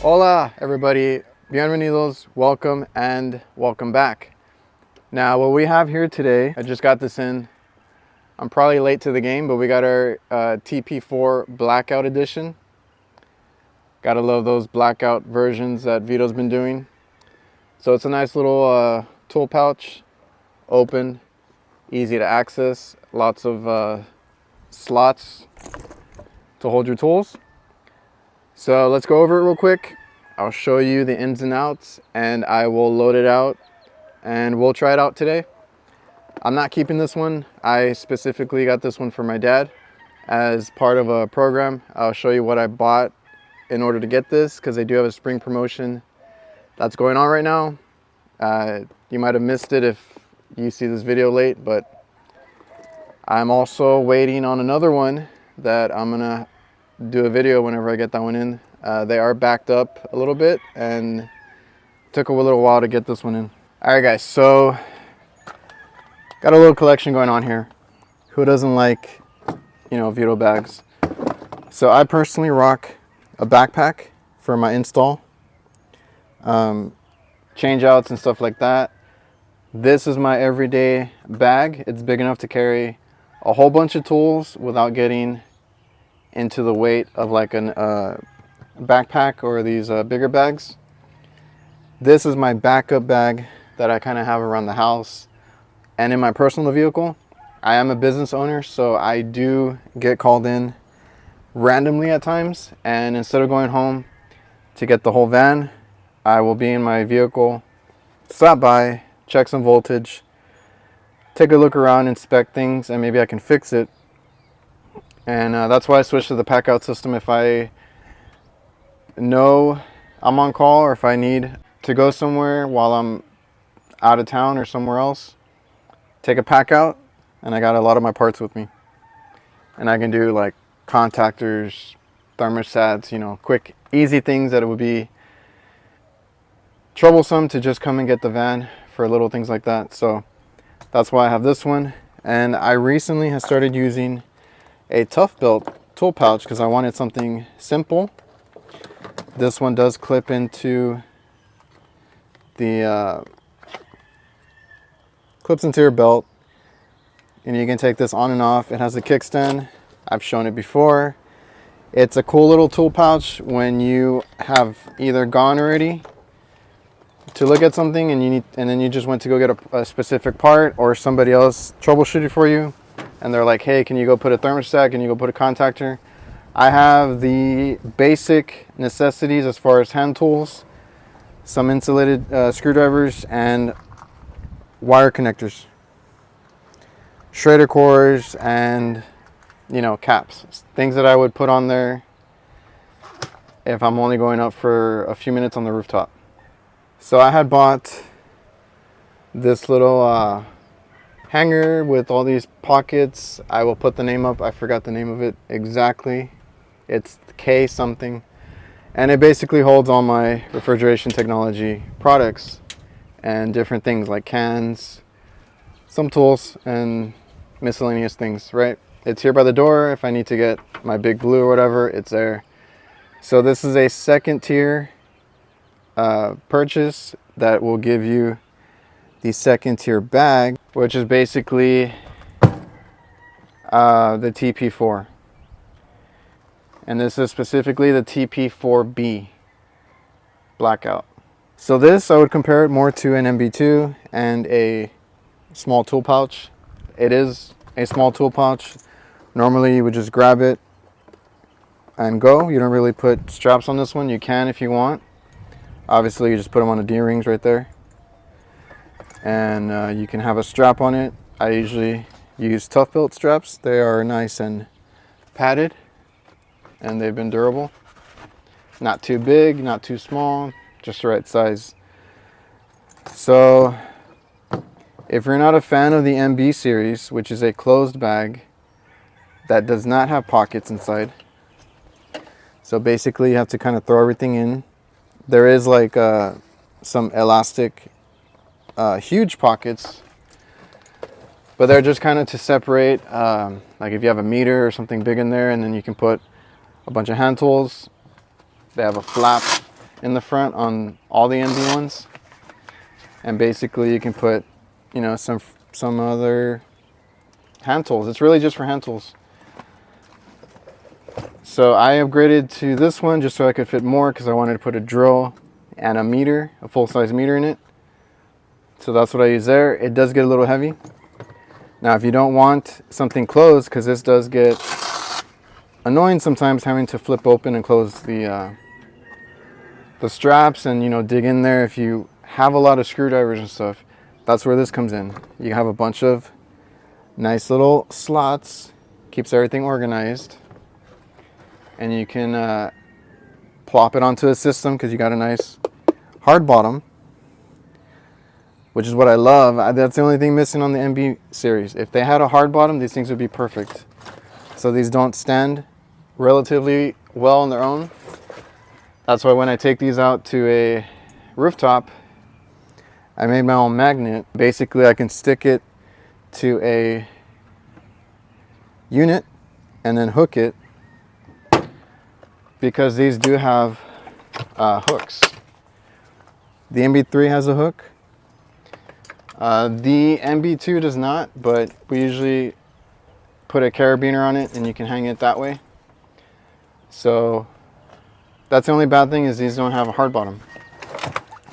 Hola everybody, bienvenidos, welcome and welcome back. Now what we have here today, I just got this in. I'm probably late to the game, but we got our TP4 Blackout edition. Gotta love those blackout versions that Veto's been doing. So it's a nice little tool pouch, open, easy to access, lots of slots to hold your tools. So let's go over it real quick. I'll show you the ins and outs and I will load it out and we'll try it out today. I'm not keeping this one. I specifically got this one for my dad as part of a program. I'll show you what I bought in order to get this because they do have a spring promotion that's going on right now. You might have missed it if you see this video late, but I'm also waiting on another one that I'm gonna do a video whenever I get that one in. They are backed up a little bit and took a little while to get this one in. All right guys, so got a little collection going on here. Who doesn't like, you know, Veto bags? So I personally rock a backpack for my install, change outs and stuff like that. This is my everyday bag. It's big enough to carry a whole bunch of tools without getting into the weight of like an backpack or these bigger bags. This is my backup bag that I kind of have around the house and in my personal vehicle. I am a business owner, so I do get called in randomly at times, and instead of going home to get the whole van, I will be in my vehicle, stop by, check some voltage, take a look around, inspect things, and maybe I can fix it. And that's why I switched to the pack out system. If I know I'm on call or if I need to go somewhere while I'm out of town or somewhere else, take a pack out, and I got a lot of my parts with me. And I can do like contactors, thermostats, you know, quick, easy things that it would be troublesome to just come and get the van for little things like that. So that's why I have this one. And I recently have started using a tough belt tool pouch because I wanted something simple. This one does clip into the clips into your belt, and you can take this on and off. It has a kickstand. I've shown it before. It's a cool little tool pouch when you have either gone already to look at something and then you just went to go get a specific part, or somebody else troubleshooted for you and they're like, hey, can you go put a thermostat, can you go put a contactor? I have the basic necessities as far as hand tools, some insulated screwdrivers and wire connectors, Schrader cores, and you know, caps, things that I would put on there if I'm only going up for a few minutes on the rooftop. So I had bought this little hanger with all these pockets. I will put the name up. I forgot the name of it exactly. It's K something. And it basically holds all my refrigeration technology products and different things like cans, some tools, and miscellaneous things, right? It's here by the door. If I need to get my Big Blue or whatever, it's there. So this is a second tier purchase that will give you the second tier bag, which is basically the TP4. And this is specifically the TP4B Blackout. So this, I would compare it more to an MB2 and a small tool pouch. It is a small tool pouch. Normally you would just grab it and go. You don't really put straps on this one. You can if you want. Obviously you just put them on the D-rings right there. And you can have a strap on it. I usually use tough belt straps. They are nice and padded and they've been durable. Not too big, not too small, just the right size. So if you're not a fan of the MB series, which is a closed bag that does not have pockets inside, so basically you have to kind of throw everything in. There is like some elastic huge pockets, but they're just kind of to separate, like if you have a meter or something big in there, and then you can put a bunch of hand tools. They have a flap in the front on all the NB ones. And basically you can put, you know, some other hand tools. It's really just for hand tools. So I upgraded to this one just so I could fit more, because I wanted to put a drill and a meter, a full-size meter in it. So that's what I use there. It does get a little heavy. Now if you don't want something closed, because this does get annoying sometimes having to flip open and close the straps and, you know, dig in there. If you have a lot of screwdrivers and stuff, that's where this comes in. You have a bunch of nice little slots, keeps everything organized, and you can plop it onto a system because you got a nice hard bottom, which is what I love. That's the only thing missing on the NB series. If they had a hard bottom, these things would be perfect. So these don't stand relatively well on their own. That's why when I take these out to a rooftop, I made my own magnet. Basically, I can stick it to a unit and then hook it, because these do have hooks. The NB3 has a hook. The NB2 does not, but we usually put a carabiner on it and you can hang it that way. So that's the only bad thing, is these don't have a hard bottom.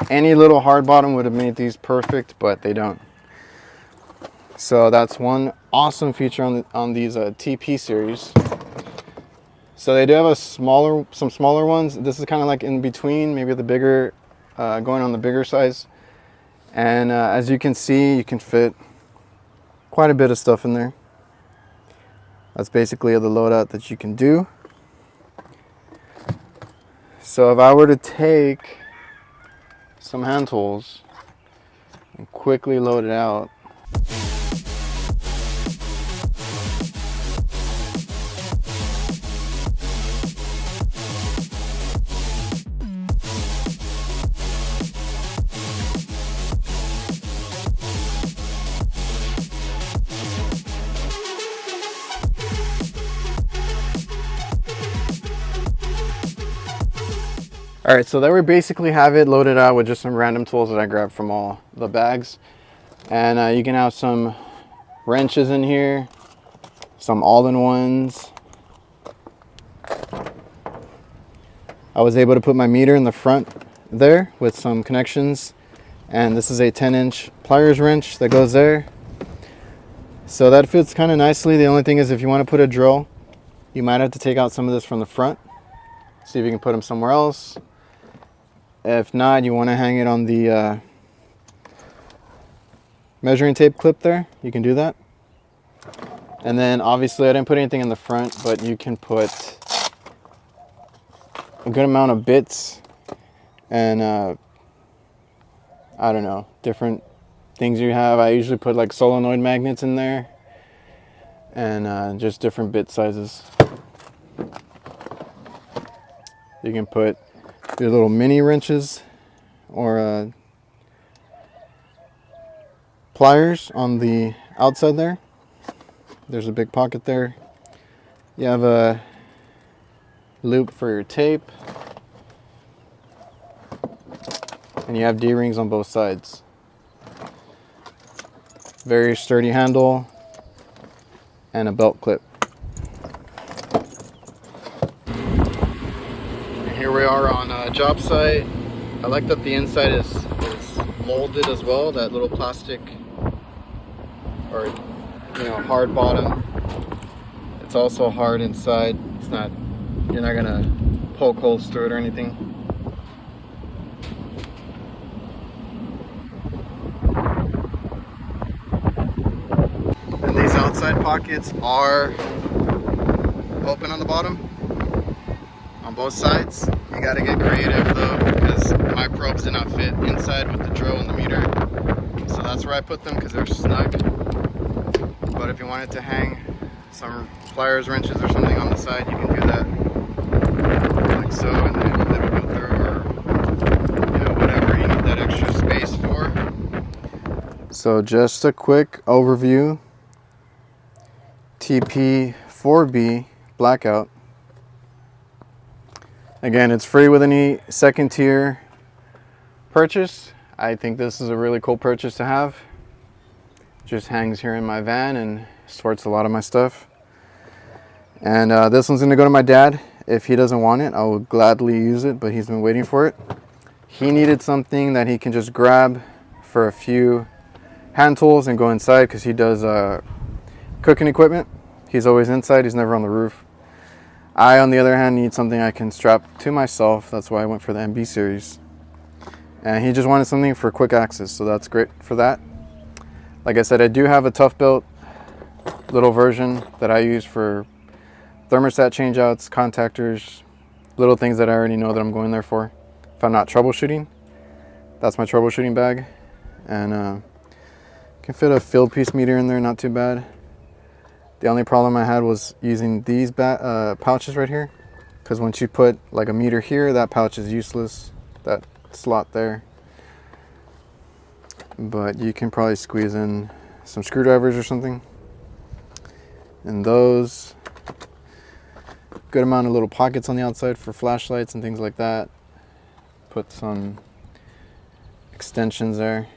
Any little hard bottom would have made these perfect, but they don't. So that's one awesome feature on these TP series. So they do have some smaller ones. This is kind of like in between, maybe the bigger, going on the bigger size. And as you can see, you can fit quite a bit of stuff in there. That's basically the loadout that you can do. So if I were to take some hand tools and quickly load it out. All right, so there we basically have it loaded out with just some random tools that I grabbed from all the bags. And you can have some wrenches in here, some all-in-ones. I was able to put my meter in the front there with some connections. And this is a 10-inch pliers wrench that goes there. So that fits kind of nicely. The only thing is, if you want to put a drill, you might have to take out some of this from the front. See if you can put them somewhere else. If not, you want to hang it on the measuring tape clip there. You can do that. And then obviously I didn't put anything in the front, but you can put a good amount of bits and I don't know, different things you have. I usually put like solenoid magnets in there and just different bit sizes. You can put your little mini wrenches or pliers on the outside there. There's a big pocket there. You have a loop for your tape. And you have D-rings on both sides. Very sturdy handle and a belt clip. Here we are on a job site. I like that the inside is molded as well, that little plastic or hard bottom. It's also hard inside. It's not, you're not gonna poke holes through it or anything. And these outside pockets are open on the bottom. On both sides. You got to get creative though, because my probes did not fit inside with the drill and the meter. So that's where I put them, because they're snug. But if you wanted to hang some pliers, wrenches or something on the side, you can do that like so, and then they would go through, or whatever you need that extra space for. So just a quick overview. TP4B Blackout. Again, it's free with any second tier purchase. I think this is a really cool purchase to have. Just hangs here in my van and sorts a lot of my stuff. And this one's gonna go to my dad. If he doesn't want it, I will gladly use it, but he's been waiting for it. He needed something that he can just grab for a few hand tools and go inside, because he does cooking equipment. He's always inside, he's never on the roof. I, on the other hand, need something I can strap to myself. That's why I went for the MB series. And he just wanted something for quick access, so that's great for that. Like I said, I do have a tough built little version that I use for thermostat changeouts, contactors, little things that I already know that I'm going there for. If I'm not troubleshooting, that's my troubleshooting bag. And can fit a Fieldpiece meter in there, not too bad. The only problem I had was using these pouches right here, because once you put like a meter here, that pouch is useless, that slot there. But you can probably squeeze in some screwdrivers or something. And those, good amount of little pockets on the outside for flashlights and things like that. Put some extensions there.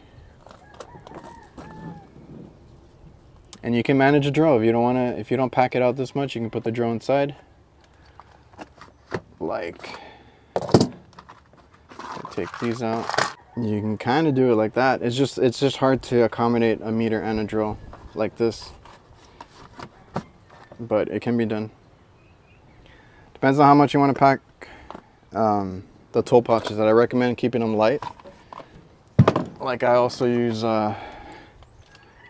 And you can manage a drill if you don't want to. If you don't pack it out this much, you can put the drill inside. Like, take these out. You can kind of do it like that. It's just hard to accommodate a meter and a drill like this, but it can be done. Depends on how much you want to pack the tool pouches. That I recommend keeping them light. Like, I also use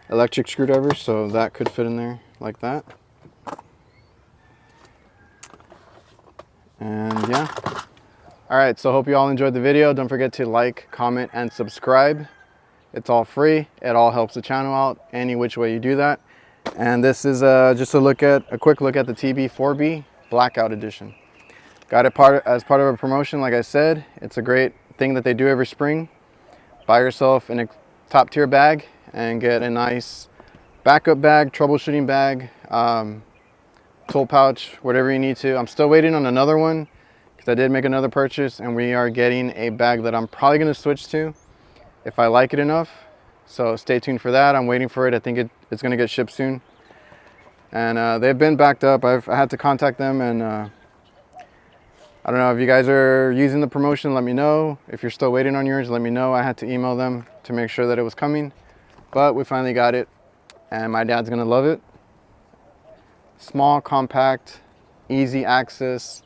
electric screwdrivers, so that could fit in there like that. And yeah. All right, so hope you all enjoyed the video. Don't forget to like, comment, and subscribe. It's all free. It all helps the channel out any which way you do that. And this is just a quick look at the TP4B Blackout Edition. Got it as part of a promotion. Like I said, it's a great thing that they do every spring. Buy yourself a top tier bag and get a nice backup bag, troubleshooting bag, tool pouch, whatever you need to. I'm still waiting on another one, because I did make another purchase, and we are getting a bag that I'm probably going to switch to if I like it enough. So stay tuned for that. I'm waiting for it. I think it's going to get shipped soon. And they've been backed up. I had to contact them, and I don't know if you guys are using the promotion. Let me know. If you're still waiting on yours, let me know. I had to email them to make sure that it was coming, but we finally got it, and my dad's going to love it. Small, compact, easy access.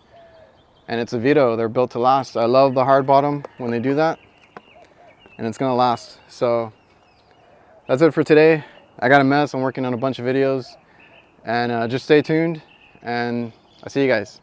And it's a Veto. They're built to last. I love the hard bottom when they do that, and it's gonna last. So that's it for today. I got a mess. I'm working on a bunch of videos, and just stay tuned, and I'll see you guys.